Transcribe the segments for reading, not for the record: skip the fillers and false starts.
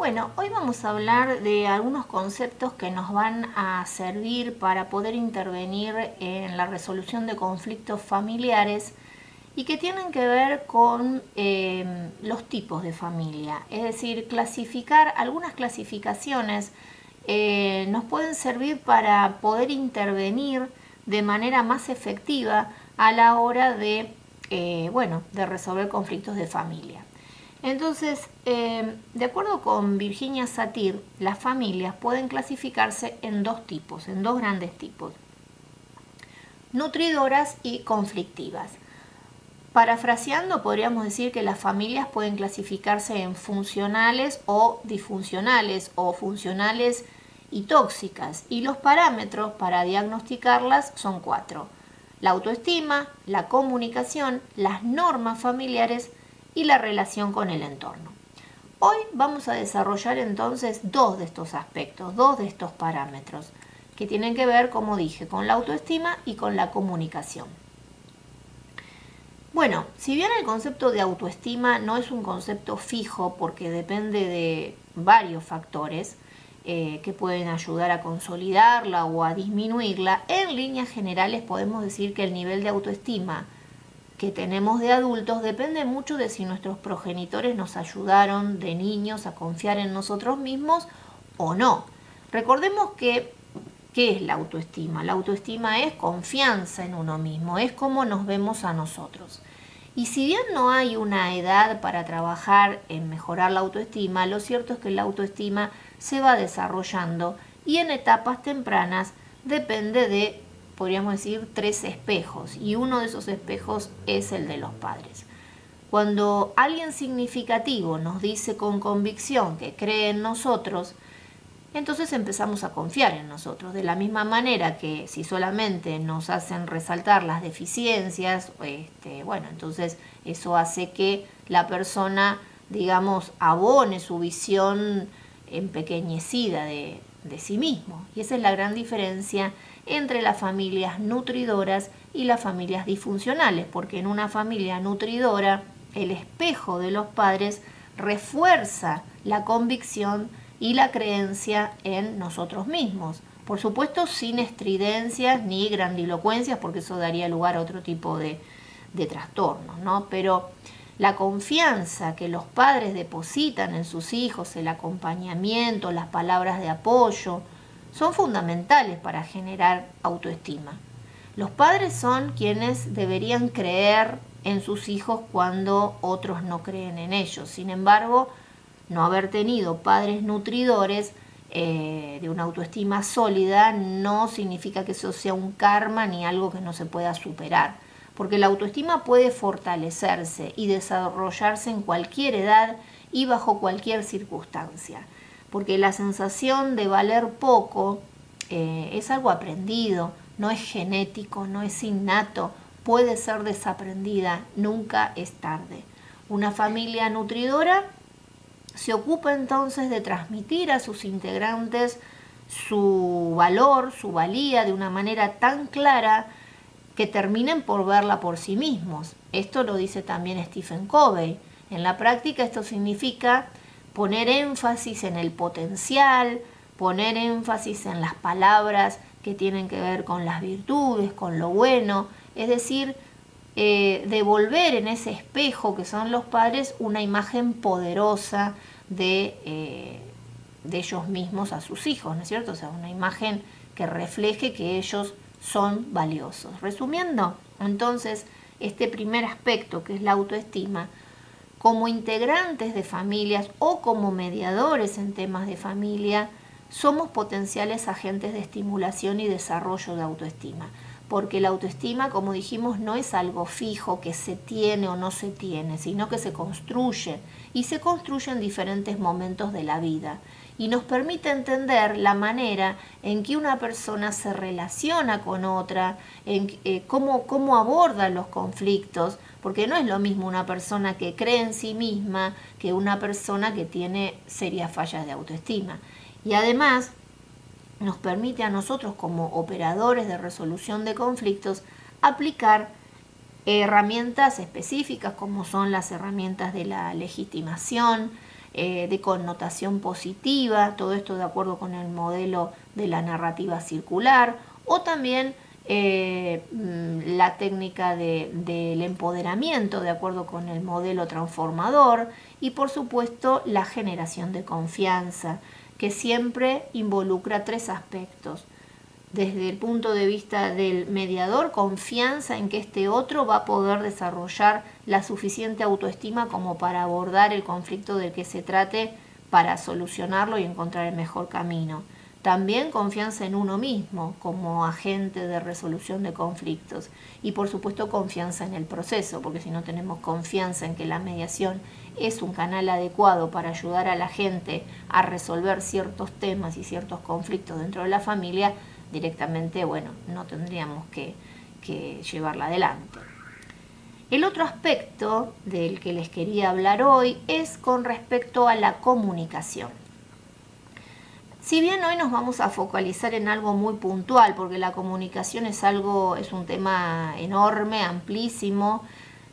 Bueno, hoy vamos a hablar de algunos conceptos que nos van a servir para poder intervenir en la resolución de conflictos familiares y que tienen que ver con los tipos de familia. Es decir, clasificar algunas clasificaciones nos pueden servir para poder intervenir de manera más efectiva a la hora de resolver conflictos de familia. Entonces, de acuerdo con Virginia Satir, las familias pueden clasificarse en dos tipos, en dos grandes tipos: nutridoras y conflictivas. Parafraseando, podríamos decir que las familias pueden clasificarse en funcionales o disfuncionales, o funcionales y tóxicas, y los parámetros para diagnosticarlas son 4: la autoestima, la comunicación, las normas familiares y la relación con el entorno. Hoy vamos a desarrollar entonces dos de estos aspectos, dos de estos parámetros, que tienen que ver, como dije, con la autoestima y con la comunicación. Bueno, si bien el concepto de autoestima no es un concepto fijo porque depende de varios factores que pueden ayudar a consolidarla o a disminuirla, en líneas generales podemos decir que el nivel de autoestima que tenemos de adultos depende mucho de si nuestros progenitores nos ayudaron de niños a confiar en nosotros mismos o no. Recordemos que, ¿qué es la autoestima? La autoestima es confianza en uno mismo, es cómo nos vemos a nosotros. Y si bien no hay una edad para trabajar en mejorar la autoestima, lo cierto es que la autoestima se va desarrollando y en etapas tempranas depende de, podríamos decir, 3 espejos, y uno de esos espejos es el de los padres. Cuando alguien significativo nos dice con convicción que cree en nosotros, entonces empezamos a confiar en nosotros. De la misma manera que si solamente nos hacen resaltar las deficiencias, entonces eso hace que la persona, digamos, abone su visión empequeñecida de sí mismo. Y esa es la gran diferencia entre las familias nutridoras y las familias disfuncionales, porque en una familia nutridora el espejo de los padres refuerza la convicción y la creencia en nosotros mismos. Por supuesto, sin estridencias ni grandilocuencias, porque eso daría lugar a otro tipo de trastornos, ¿no? Pero la confianza que los padres depositan en sus hijos, el acompañamiento, las palabras de apoyo, son fundamentales para generar autoestima. Los padres son quienes deberían creer en sus hijos cuando otros no creen en ellos. Sin embargo, no haber tenido padres nutridores de una autoestima sólida no significa que eso sea un karma ni algo que no se pueda superar, porque la autoestima puede fortalecerse y desarrollarse en cualquier edad y bajo cualquier circunstancia, porque la sensación de valer poco es algo aprendido, no es genético, no es innato, puede ser desaprendida, nunca es tarde. Una familia nutridora se ocupa entonces de transmitir a sus integrantes su valor, su valía de una manera tan clara que terminen por verla por sí mismos. Esto lo dice también Stephen Covey. En la práctica esto significa poner énfasis en el potencial, poner énfasis en las palabras que tienen que ver con las virtudes, con lo bueno, es decir, devolver en ese espejo que son los padres una imagen poderosa de ellos mismos a sus hijos, ¿no es cierto? O sea, una imagen que refleje que ellos son valiosos. Resumiendo, entonces, este primer aspecto que es la autoestima, como integrantes de familias o como mediadores en temas de familia, somos potenciales agentes de estimulación y desarrollo de autoestima, porque la autoestima, como dijimos, no es algo fijo que se tiene o no se tiene, sino que se construye, y se construye en diferentes momentos de la vida, y nos permite entender la manera en que una persona se relaciona con otra, cómo aborda los conflictos, porque no es lo mismo una persona que cree en sí misma que una persona que tiene serias fallas de autoestima. Y además nos permite a nosotros, como operadores de resolución de conflictos, aplicar herramientas específicas como son las herramientas de la legitimación, de connotación positiva, todo esto de acuerdo con el modelo de la narrativa circular, o también la técnica del empoderamiento de acuerdo con el modelo transformador, y por supuesto la generación de confianza, que siempre involucra 3 aspectos. Desde el punto de vista del mediador, confianza en que este otro va a poder desarrollar la suficiente autoestima como para abordar el conflicto del que se trate, para solucionarlo y encontrar el mejor camino. También confianza en uno mismo como agente de resolución de conflictos, y por supuesto confianza en el proceso, porque si no tenemos confianza en que la mediación es un canal adecuado para ayudar a la gente a resolver ciertos temas y ciertos conflictos dentro de la familia, directamente, bueno, no tendríamos que llevarla adelante. El otro aspecto del que les quería hablar hoy es con respecto a la comunicación. Si bien hoy nos vamos a focalizar en algo muy puntual, porque la comunicación es un tema enorme, amplísimo,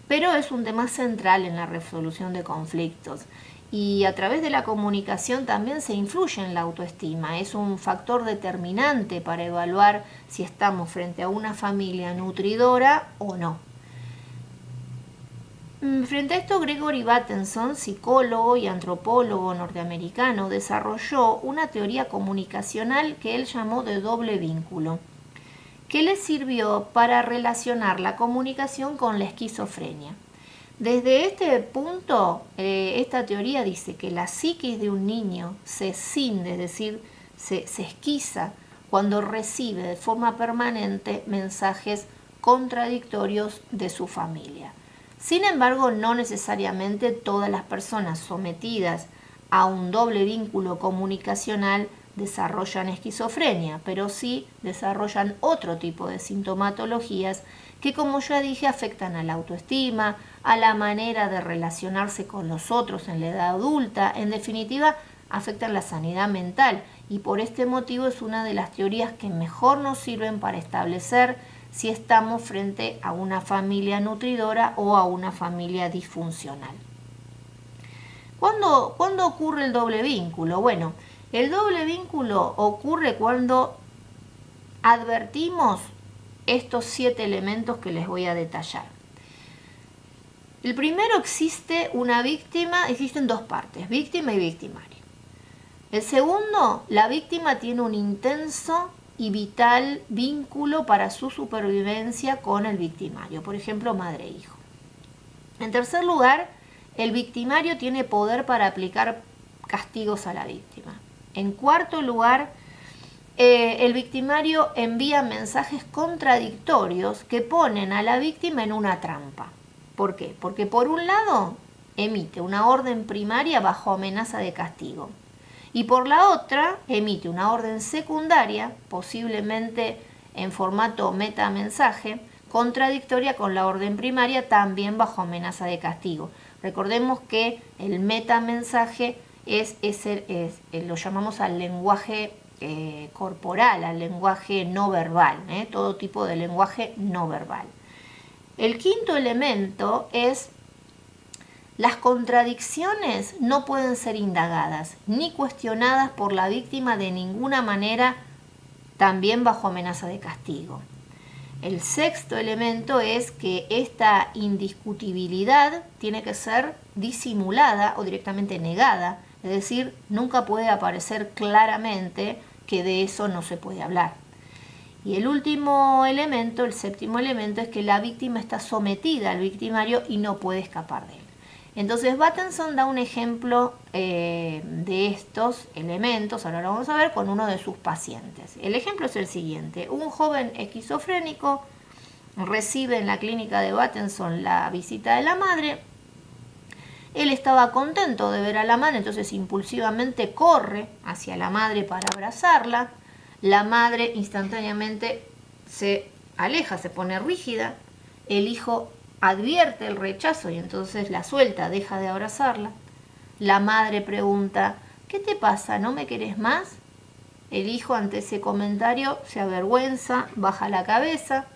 pero es un tema central en la resolución de conflictos. Y a través de la comunicación también se influye en la autoestima. Es un factor determinante para evaluar si estamos frente a una familia nutridora o no. Frente a esto, Gregory Bateson, psicólogo y antropólogo norteamericano, desarrolló una teoría comunicacional que él llamó de doble vínculo, que le sirvió para relacionar la comunicación con la esquizofrenia. Desde este punto, esta teoría dice que la psiquis de un niño se escinde, es decir, se esquiza cuando recibe de forma permanente mensajes contradictorios de su familia. Sin embargo, no necesariamente todas las personas sometidas a un doble vínculo comunicacional desarrollan esquizofrenia, pero sí desarrollan otro tipo de sintomatologías que, como ya dije, afectan a la autoestima, a la manera de relacionarse con los otros en la edad adulta, en definitiva, afectan la sanidad mental, y por este motivo es una de las teorías que mejor nos sirven para establecer si estamos frente a una familia nutridora o a una familia disfuncional. ¿Cuándo ocurre el doble vínculo? Bueno, el doble vínculo ocurre cuando advertimos estos 7 elementos que les voy a detallar. El primero, existen 2 partes, víctima y victimario. El segundo, la víctima tiene un intenso y vital vínculo para su supervivencia con el victimario, por ejemplo, madre e hijo. En tercer lugar, el victimario tiene poder para aplicar castigos a la víctima. En cuarto lugar, el victimario envía mensajes contradictorios que ponen a la víctima en una trampa. ¿Por qué? Porque por un lado emite una orden primaria bajo amenaza de castigo, y por la otra emite una orden secundaria, posiblemente en formato metamensaje, contradictoria con la orden primaria, también bajo amenaza de castigo. Recordemos que el metamensaje lo llamamos al lenguaje corporal, al lenguaje no verbal, todo tipo de lenguaje no verbal. El quinto elemento es: las contradicciones no pueden ser indagadas ni cuestionadas por la víctima de ninguna manera, también bajo amenaza de castigo. El sexto elemento es que esta indiscutibilidad tiene que ser disimulada o directamente negada, es decir, nunca puede aparecer claramente que de eso no se puede hablar. Y el último elemento, el séptimo elemento, es que la víctima está sometida al victimario y no puede escapar de él. Entonces Bateson da un ejemplo de estos elementos, ahora lo vamos a ver, con uno de sus pacientes. El ejemplo es el siguiente: un joven esquizofrénico recibe en la clínica de Bateson la visita de la madre. Él estaba contento de ver a la madre, entonces impulsivamente corre hacia la madre para abrazarla. La madre instantáneamente se aleja, se pone rígida. El hijo advierte el rechazo y entonces la suelta, deja de abrazarla. La madre pregunta: ¿qué te pasa? ¿No me querés más? El hijo, ante ese comentario, se avergüenza, baja la cabeza.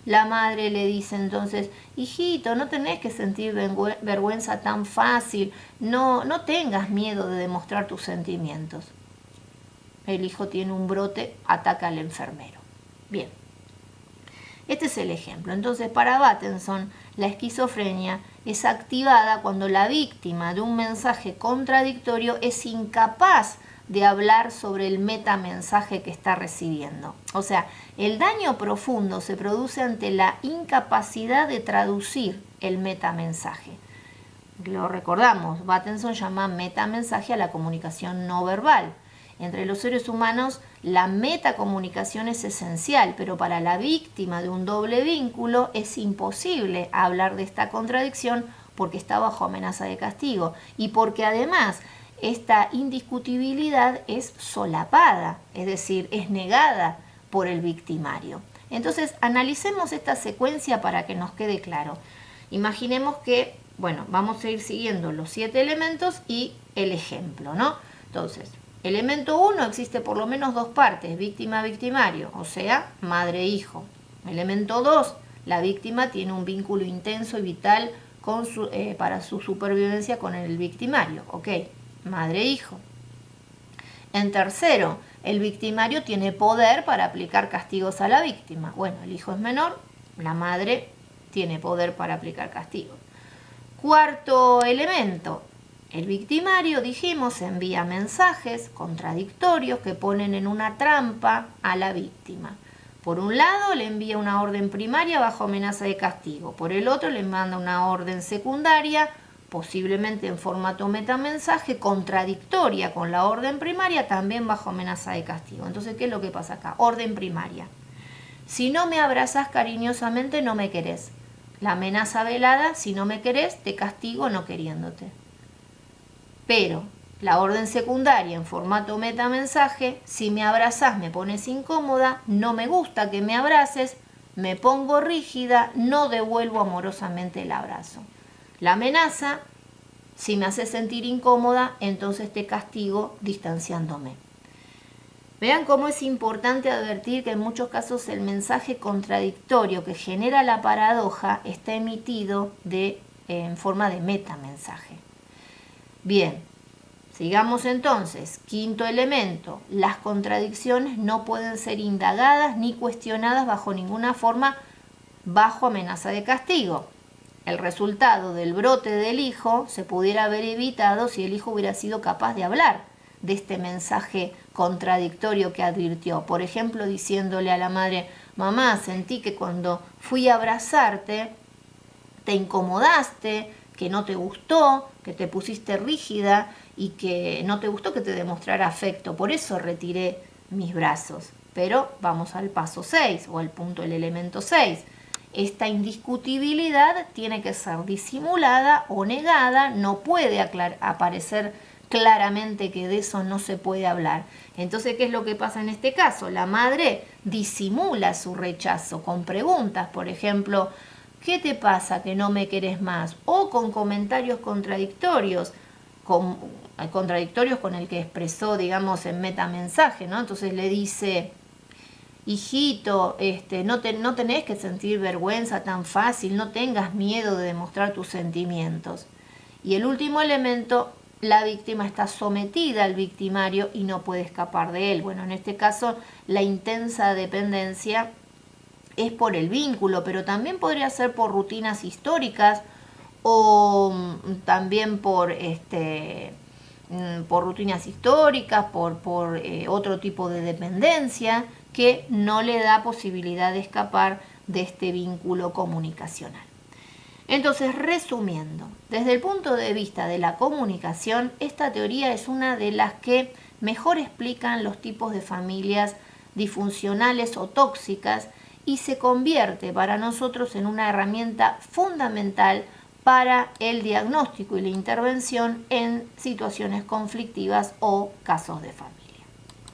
La madre le dice entonces, hijito, no tenés que sentir vergüenza tan fácil, no tengas miedo de demostrar tus sentimientos. El hijo tiene un brote, ataca al enfermero. Bien, este es el ejemplo. Entonces, para Bateson, la esquizofrenia es activada cuando la víctima de un mensaje contradictorio es incapaz de hablar sobre el metamensaje que está recibiendo. O sea, el daño profundo se produce ante la incapacidad de traducir el metamensaje. Lo recordamos, Bateson llama metamensaje a la comunicación no verbal. Entre los seres humanos, la metacomunicación es esencial, pero para la víctima de un doble vínculo es imposible hablar de esta contradicción porque está bajo amenaza de castigo y porque además esta indiscutibilidad es solapada, es decir, es negada por el victimario. Entonces, analicemos esta secuencia para que nos quede claro. Imaginemos que, bueno, vamos a ir siguiendo los 7 elementos y el ejemplo, ¿no? Entonces, elemento 1 existe por lo menos 2 partes, víctima-victimario, o sea, madre-hijo. Elemento 2, la víctima tiene un vínculo intenso y vital para su supervivencia con el victimario, ¿ok? Madre-hijo. En tercero, el victimario tiene poder para aplicar castigos a la víctima. Bueno, el hijo es menor, la madre tiene poder para aplicar castigos. Cuarto elemento, el victimario, dijimos, envía mensajes contradictorios que ponen en una trampa a la víctima. Por un lado, le envía una orden primaria bajo amenaza de castigo. Por el otro, le manda una orden secundaria, posiblemente en formato metamensaje, contradictoria con la orden primaria, también bajo amenaza de castigo. Entonces, ¿qué es lo que pasa acá? Orden primaria. Si no me abrazás cariñosamente, no me querés. La amenaza velada, si no me querés, te castigo no queriéndote. Pero la orden secundaria en formato metamensaje, si me abrazás me pones incómoda, no me gusta que me abraces, me pongo rígida, no devuelvo amorosamente el abrazo. La amenaza, si me hace sentir incómoda, entonces te castigo distanciándome. Vean cómo es importante advertir que en muchos casos el mensaje contradictorio que genera la paradoja está emitido en forma de metamensaje. Bien, sigamos entonces. Quinto elemento, las contradicciones no pueden ser indagadas ni cuestionadas bajo ninguna forma bajo amenaza de castigo. El resultado del brote del hijo se pudiera haber evitado si el hijo hubiera sido capaz de hablar de este mensaje contradictorio que advirtió. Por ejemplo, diciéndole a la madre, mamá, sentí que cuando fui a abrazarte te incomodaste, que no te gustó, que te pusiste rígida y que no te gustó que te demostrara afecto. Por eso retiré mis brazos. Pero vamos al paso 6 o al punto del elemento 6. Esta indiscutibilidad tiene que ser disimulada o negada, no puede aparecer claramente que de eso no se puede hablar. Entonces, ¿qué es lo que pasa en este caso? La madre disimula su rechazo con preguntas, por ejemplo, ¿qué te pasa que no me querés más? O con comentarios contradictorios, contradictorios con el que expresó, digamos, en metamensaje, ¿no? Entonces le dice, hijito, no tenés que sentir vergüenza tan fácil, no tengas miedo de demostrar tus sentimientos. Y el último elemento, la víctima está sometida al victimario y no puede escapar de él. Bueno, en este caso, la intensa dependencia es por el vínculo, pero también podría ser por rutinas históricas o también por rutinas históricas, por otro tipo de dependencia que no le da posibilidad de escapar de este vínculo comunicacional. Entonces, resumiendo, desde el punto de vista de la comunicación, esta teoría es una de las que mejor explican los tipos de familias disfuncionales o tóxicas y se convierte para nosotros en una herramienta fundamental para el diagnóstico y la intervención en situaciones conflictivas o casos de familia.